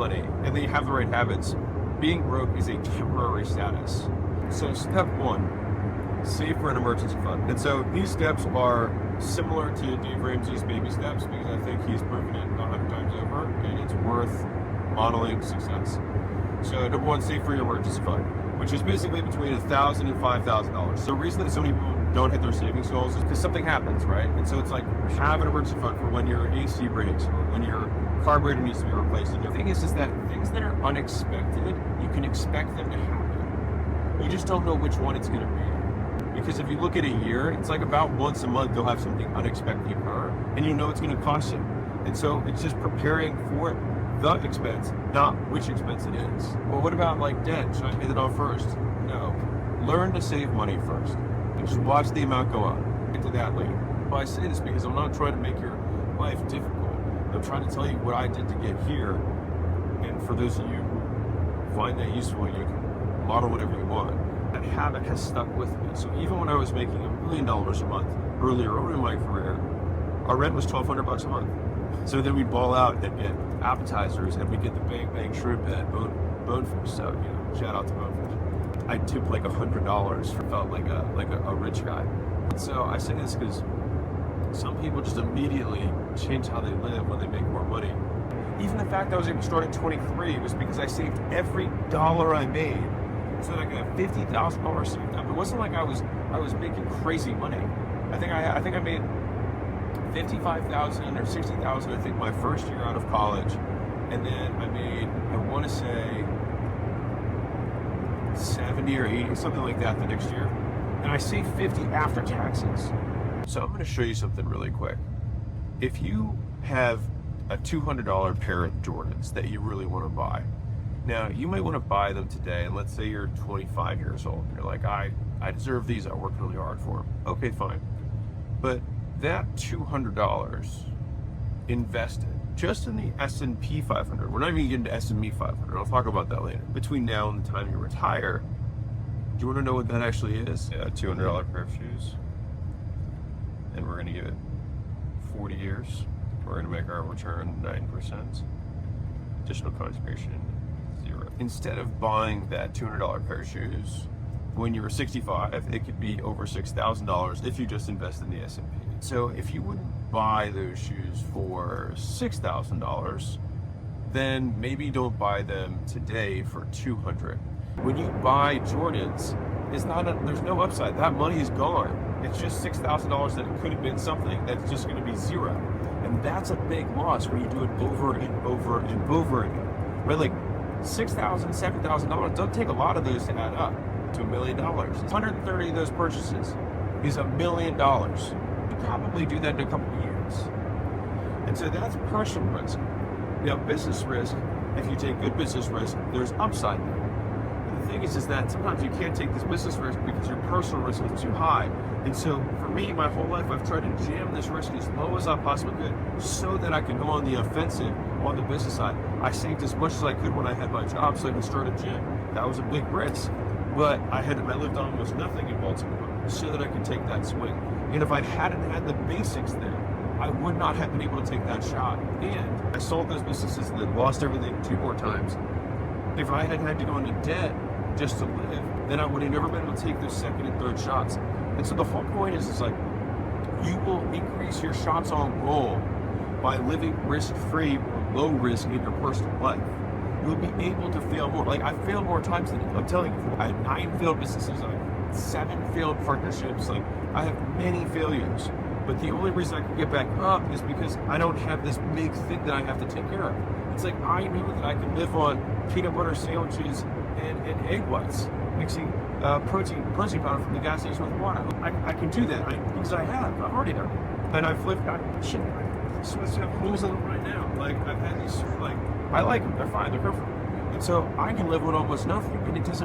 money and then you have the right habits, being broke is a temporary status. So step one, save for an emergency fund. And so these steps are similar to Dave Ramsey's baby steps because I think he's proven it 100 times over and it's worth modeling success. So number one, save for your emergency fund, which is basically between $1,000 and $5,000. So the reason that so many people don't hit their savings goals is because something happens, right? And so it's like, have an emergency fund for when your AC breaks or when your carburetor needs to be replaced. And the thing is that things that are unexpected, you can expect them to happen. You just don't know which one it's gonna be. Because if you look at a year, it's like about once a month they'll have something unexpected occur and you know it's gonna cost you. And so it's just preparing for the expense, not which expense it is. Well, what about like debt? Should I pay that off first? No. Learn to save money first. And just watch the amount go up. Get to that later. Well, I say this because I'm not trying to make your life difficult. I'm trying to tell you what I did to get here. And for those of you who find that useful, you can model whatever you want. That habit has stuck with me. So even when I was making $1 million a month earlier on in my career, our rent was $1,200 a month. So then we'd ball out and get appetizers and we get the bang bang shrimp at Bonefish. So, you know, shout out to Bonefish. I tipped like $100 felt like a rich guy. So I say this because some people just immediately change how they live when they make more money. Even the fact that I was able to start at 23 was because I saved every dollar I made. So that I could have $50,000 saved up. It wasn't like I was making crazy money. I think I made $55,000 or $60,000 I think my first year out of college, and then I made, I want to say 70 or 80, something like that the next year, and I saved 50 after taxes. So I'm going to show you something really quick. If you have a $200 pair of Jordans that you really want to buy, now you might want to buy them today, and let's say you're 25 years old and you're like, I deserve these, I worked really hard for them. Okay, fine. But that $200 invested just in the S&P 500, we're not even getting to S&P 500, I'll talk about that later. Between now and the time you retire, do you want to know what that actually is? Yeah, a $200 pair of shoes. And we're going to give it 40 years. We're going to make our return 9%. Additional contribution, 0. Instead of buying that $200 pair of shoes, when you're 65, it could be over $6,000 if you just invest in the S&P. So if you wouldn't buy those shoes for $6,000, then maybe don't buy them today for $200. When you buy Jordans, there's no upside. That money is gone. It's just $6,000 that it could have been something that's just going to be 0. And that's a big loss when you do it over and over and over again. Right? Like $6,000, $7,000, don't take a lot of those to add up to $1 million. 130 of those purchases is $1 million. You probably do that in a couple of years. And so that's personal risk. Now, business risk, if you take good business risk, there's upside there. And the thing is that sometimes you can't take this business risk because your personal risk is too high. And so for me, my whole life, I've tried to jam this risk as low as I possibly could so that I can go on the offensive on the business side. I saved as much as I could when I had my job so I could start a gym. That was a big risk. But I lived on almost nothing in Baltimore so that I could take that swing. And if I hadn't had the basics there, I would not have been able to take that shot. And I sold those businesses and lost everything 2 more times. If I had had to go into debt just to live, then I would have never been able to take those second and third shots. And so the whole point is like, you will increase your shots on goal by living risk-free or low risk in your personal life. You'll be able to fail more. Like, I failed more times than you. I'm telling you, I had 9 failed businesses, I had 7 failed partnerships. Like, I have many failures. But the only reason I can get back up is because I don't have this big thing that I have to take care of. It's like, I knew that I could live on peanut butter sandwiches and egg whites, mixing protein powder from the gas station with water. I can do that because I've already done it. And I've lived, shit, so I have holes in them right now. Like, I've had these, like, I like them, they're fine, they're perfect. And so I can live on almost nothing, and it doesn't